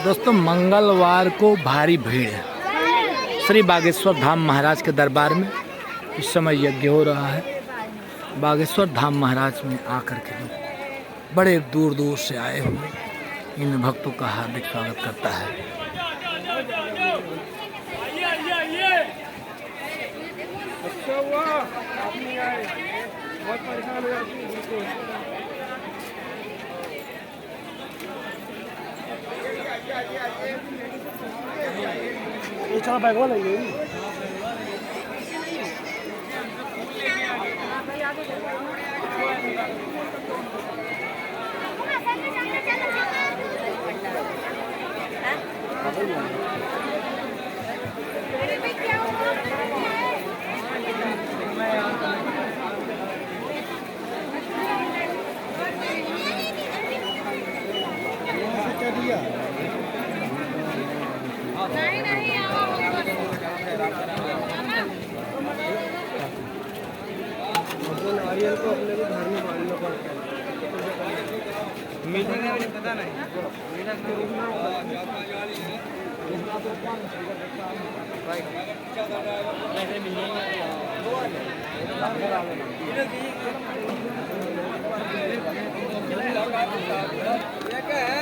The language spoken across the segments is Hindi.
दोस्तों मंगलवार को भारी भीड़ है श्री बागेश्वर धाम महाराज के दरबार में। इस समय यज्ञ हो रहा है। बागेश्वर धाम महाराज में आकर के लोग बड़े दूर दूर से आए हुए इन भक्तों का हार्दिक स्वागत करता है। ये चला बैग वाला ये नारियल को अपने को घर में बांधना पड़ता है। मीठे का भी पता नहीं मीठा के रूप में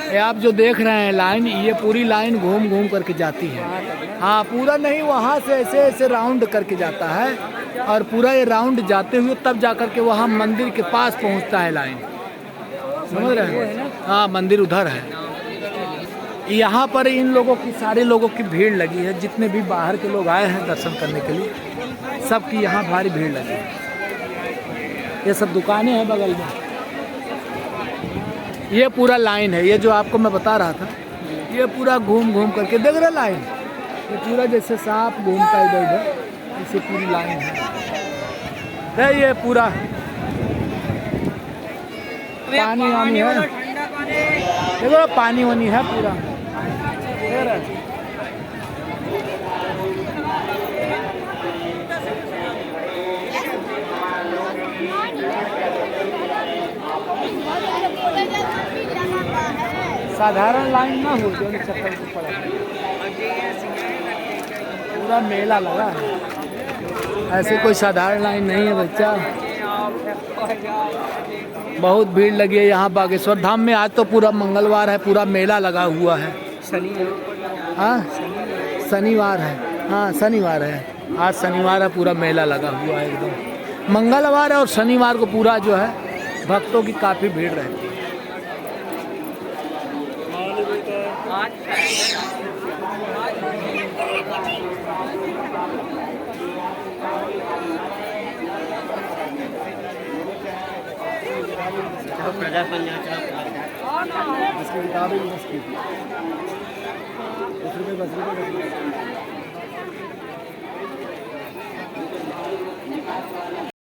ये आप जो देख रहे हैं लाइन, ये पूरी लाइन घूम घूम करके जाती है। हाँ, पूरा नहीं, वहाँ से ऐसे ऐसे राउंड करके जाता है और पूरा ये राउंड जाते हुए तब जाकर के वहाँ मंदिर के पास पहुँचता है लाइन। समझ रहे हैं? हाँ, मंदिर उधर है। यहाँ पर इन लोगों की, सारे लोगों की भीड़ लगी है। जितने भी बाहर के लोग आए हैं दर्शन करने के लिए, सबकी यहाँ भारी भीड़ लगी है। ये सब दुकानें हैं बगल में। ये पूरा लाइन है, ये जो आपको मैं बता रहा था, ये पूरा घूम घूम करके देख रहे लाइन, ये पूरा जैसे सांप घूमता इधर उधर, इसे पूरी लाइन है। ये पूरा पानी वानी है, देखो पानी वानी है पूरा। साधारण लाइन ना हो जो चक्कर को पड़ा, पूरा मेला लगा है। ऐसे कोई साधारण लाइन नहीं है बच्चा, बहुत भीड़ लगी है यहाँ बागेश्वर धाम में। आज तो पूरा मंगलवार है, पूरा मेला लगा हुआ है। हाँ, शनिवार है। हाँ, शनिवार है, आज शनिवार है, पूरा मेला लगा हुआ है एकदम। मंगलवार है और शनिवार को पूरा जो है भक्तों की काफ़ी भीड़ रहती है। इसकी किताबें इसकी 10 रुपये 10 रुपये